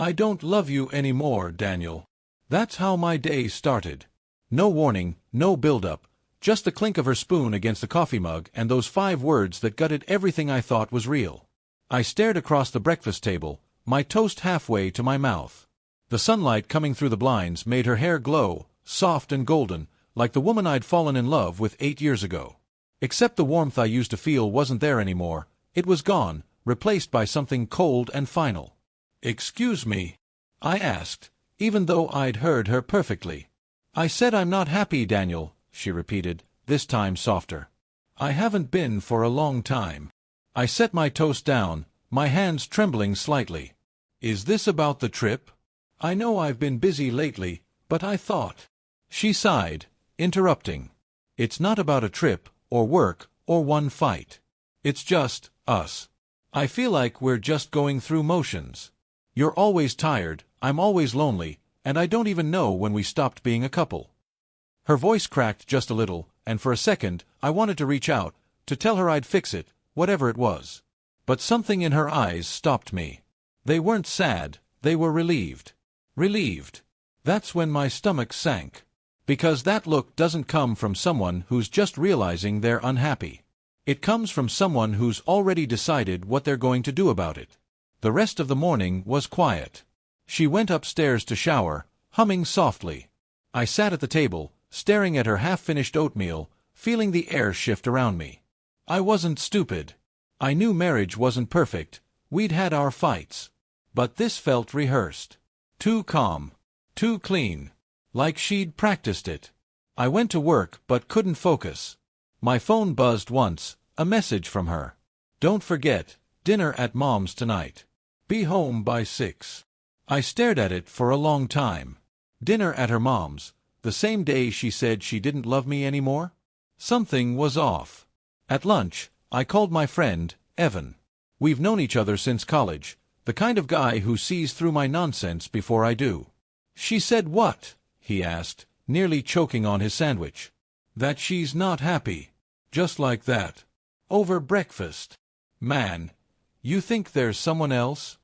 I don't love you anymore, Daniel. That's how my day started. No warning, no build-up, just the clink of her spoon against the coffee mug and those 5 words that gutted everything I thought was real. I stared across the breakfast table, my toast halfway to my mouth. The sunlight coming through the blinds made her hair glow, soft and golden, like the woman I'd fallen in love with 8 years ago. Except the warmth I used to feel wasn't there anymore. It was gone, replaced by something cold and final. "Excuse me?" I asked, even though I'd heard her perfectly. "I said I'm not happy, Daniel," she repeated, this time softer. "I haven't been for a long time." I set my toast down, my hands trembling slightly. "Is this about the trip? I know I've been busy lately, but I thought—" She sighed, interrupting. "It's not about a trip, or work, or one fight. It's just us. I feel like we're just going through motions. You're always tired, I'm always lonely, and I don't even know when we stopped being a couple." Her voice cracked just a little, and for a second, I wanted to reach out, to tell her I'd fix it, whatever it was. But something in her eyes stopped me. They weren't sad, they were relieved. Relieved. That's when my stomach sank. Because that look doesn't come from someone who's just realizing they're unhappy. It comes from someone who's already decided what they're going to do about it. The rest of the morning was quiet. She went upstairs to shower, humming softly. I sat at the table, staring at her half-finished oatmeal, feeling the air shift around me. I wasn't stupid. I knew marriage wasn't perfect, we'd had our fights. But this felt rehearsed. Too calm. Too clean. Like she'd practiced it. I went to work but couldn't focus. My phone buzzed once, a message from her. "Don't forget, dinner at Mom's tonight. Be home by 6. I stared at it for a long time. Dinner at her mom's, the same day she said she didn't love me anymore? Something was off. At lunch, I called my friend, Evan. We've known each other since college, the kind of guy who sees through my nonsense before I do. "She said what?" he asked, nearly choking on his sandwich. "That she's not happy. Just like that. Over breakfast. Man, you think there's someone else?"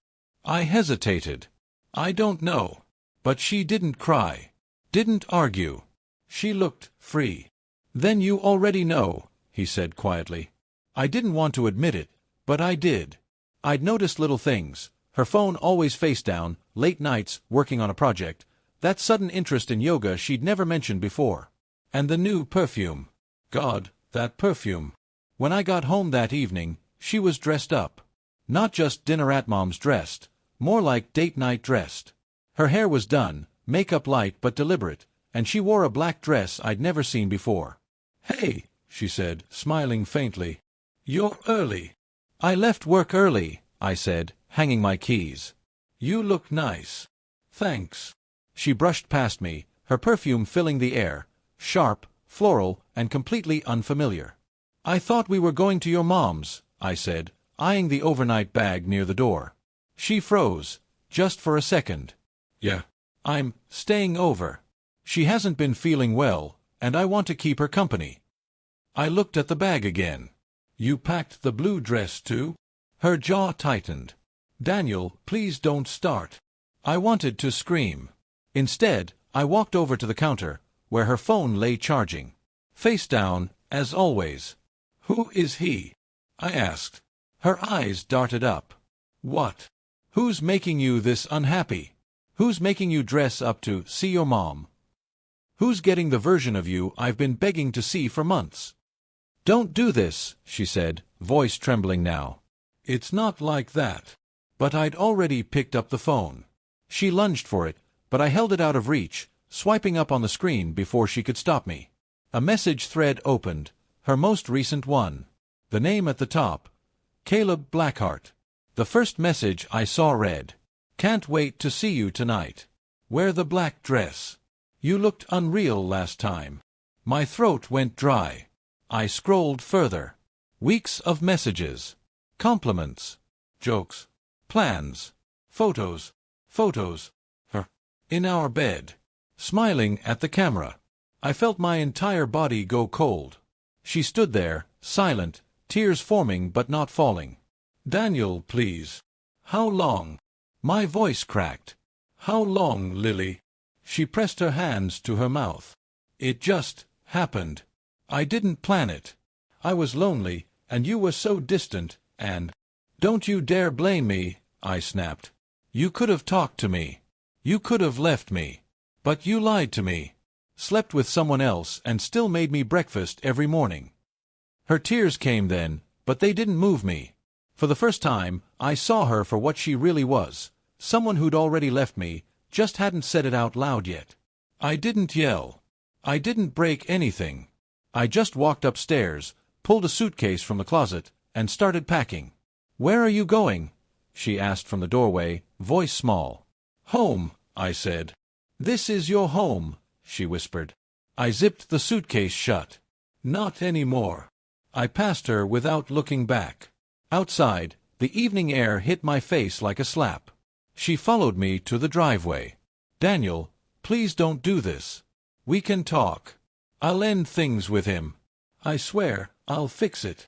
I hesitated. "I don't know." But she didn't cry. Didn't argue. She looked free. "Then you already know," he said quietly. I didn't want to admit it, but I did. I'd noticed little things. Her phone always face down, late nights, working on a project. That sudden interest in yoga she'd never mentioned before. And the new perfume. God, that perfume. When I got home that evening, she was dressed up. Not just dinner at Mom's dressed. More like date night dressed. Her hair was done, makeup light but deliberate, and she wore a black dress I'd never seen before. "Hey," she said, smiling faintly. "You're early." "I left work early," I said, hanging my keys. "You look nice." "Thanks." She brushed past me, her perfume filling the air, sharp, floral, and completely unfamiliar. "I thought we were going to your mom's," I said, eyeing the overnight bag near the door. She froze, just for a second. "Yeah. I'm staying over. She hasn't been feeling well, and I want to keep her company." I looked at the bag again. "You packed the blue dress too?" Her jaw tightened. "Daniel, please don't start." I wanted to scream. Instead, I walked over to the counter, where her phone lay charging. Face down, as always. "Who is he?" I asked. Her eyes darted up. "What? Who's making you this unhappy? Who's making you dress up to see your mom? Who's getting the version of you I've been begging to see for months?" "Don't do this," she said, voice trembling now. "It's not like that." But I'd already picked up the phone. She lunged for it, but I held it out of reach, swiping up on the screen before she could stop me. A message thread opened, her most recent one. The name at the top, Caleb Blackheart. The first message I saw read, "Can't wait to see you tonight. Wear the black dress. You looked unreal last time." My throat went dry. I scrolled further. Weeks of messages. Compliments. Jokes. Plans. Photos. Photos. Her. In our bed. Smiling at the camera. I felt my entire body go cold. She stood there, silent, tears forming but not falling. "Daniel, please. How long?" My voice cracked. How long, Lily? She pressed her hands to her mouth. It just happened. I didn't plan it. I was lonely, and you were so distant, and— Don't you dare blame me, I snapped. You could have talked to me. You could have left me. But you lied to me. Slept with someone else and still made me breakfast every morning. Her tears came then, but they didn't move me. For the first time, I saw her for what she really was. Someone who'd already left me, just hadn't said it out loud yet. I didn't yell. I didn't break anything. I just walked upstairs, pulled a suitcase from the closet, and started packing. Where are you going? She asked from the doorway, voice small. Home, I said. This is your home, she whispered. I zipped the suitcase shut. Not anymore. I passed her without looking back. Outside, the evening air hit my face like a slap. She followed me to the driveway. Daniel, please don't do this. We can talk. I'll end things with him. I swear, I'll fix it.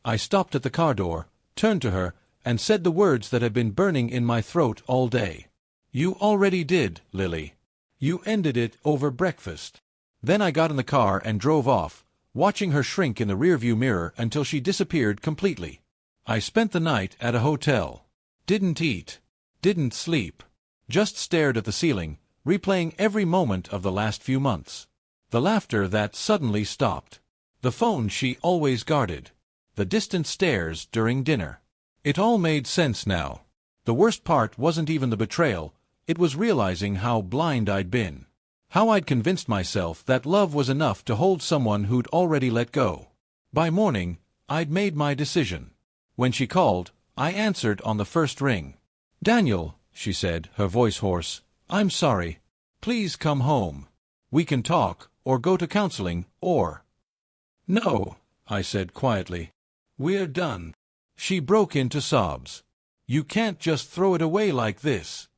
I stopped at the car door, turned to her, and said the words that had been burning in my throat all day. You already did, Lily. You ended it over breakfast. Then I got in the car and drove off, watching her shrink in the rearview mirror until she disappeared completely. I spent the night at a hotel. Didn't eat. Didn't sleep. Just stared at the ceiling, replaying every moment of the last few months. The laughter that suddenly stopped. The phone she always guarded. The distant stares during dinner. It all made sense now. The worst part wasn't even the betrayal, it was realizing how blind I'd been. How I'd convinced myself that love was enough to hold someone who'd already let go. By morning, I'd made my decision. When she called, I answered on the first ring. Daniel, she said, her voice hoarse, I'm sorry. Please come home. We can talk, or go to counseling, or— No, I said quietly. We're done. She broke into sobs. You can't just throw it away like this.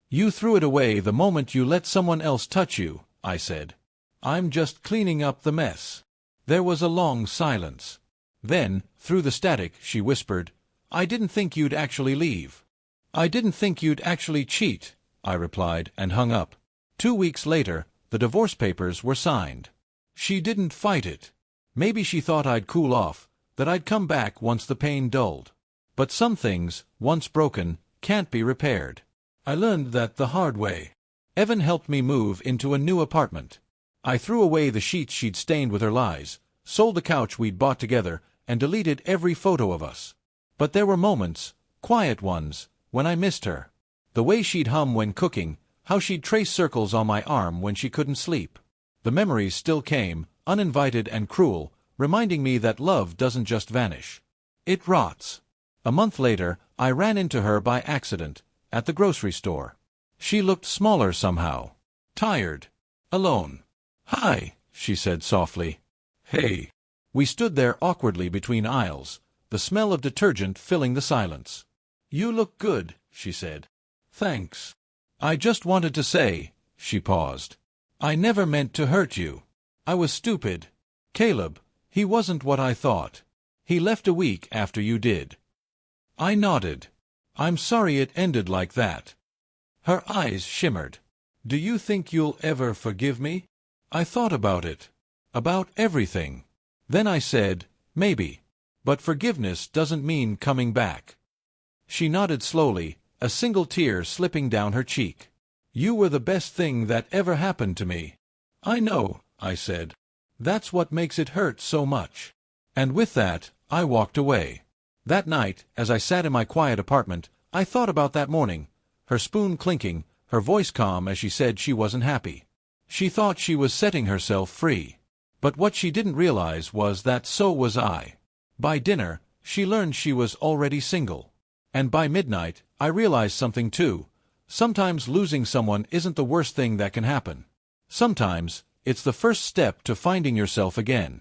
You threw it away the moment you let someone else touch you, I said. I'm just cleaning up the mess. There was a long silence. Then, through the static, she whispered, I didn't think you'd actually leave. I didn't think you'd actually cheat, I replied, and hung up. 2 weeks later, the divorce papers were signed. She didn't fight it. Maybe she thought I'd cool off, that I'd come back once the pain dulled. But some things, once broken, can't be repaired. I learned that the hard way. Evan helped me move into a new apartment. I threw away the sheets she'd stained with her lies, sold the couch we'd bought together, and deleted every photo of us. But there were moments, quiet ones, when I missed her. The way she'd hum when cooking, how she'd trace circles on my arm when she couldn't sleep. The memories still came, uninvited and cruel, reminding me that love doesn't just vanish. It rots. A month later, I ran into her by accident, at the grocery store. She looked smaller somehow. Tired. Alone. Hi, she said softly. Hey. We stood there awkwardly between aisles, the smell of detergent filling the silence. You look good, she said. Thanks. I just wanted to say, she paused. I never meant to hurt you. I was stupid. Caleb, he wasn't what I thought. He left a week after you did. I nodded. I'm sorry it ended like that. Her eyes shimmered. Do you think you'll ever forgive me? I thought about it. About everything. Then I said, maybe. But forgiveness doesn't mean coming back. She nodded slowly, a single tear slipping down her cheek. You were the best thing that ever happened to me. I know, I said. That's what makes it hurt so much. And with that, I walked away. That night, as I sat in my quiet apartment, I thought about that morning, her spoon clinking, her voice calm as she said she wasn't happy. She thought she was setting herself free. But what she didn't realize was that so was I. By dinner, she learned she was already single. And by midnight, I realized something too. Sometimes losing someone isn't the worst thing that can happen. Sometimes, it's the first step to finding yourself again.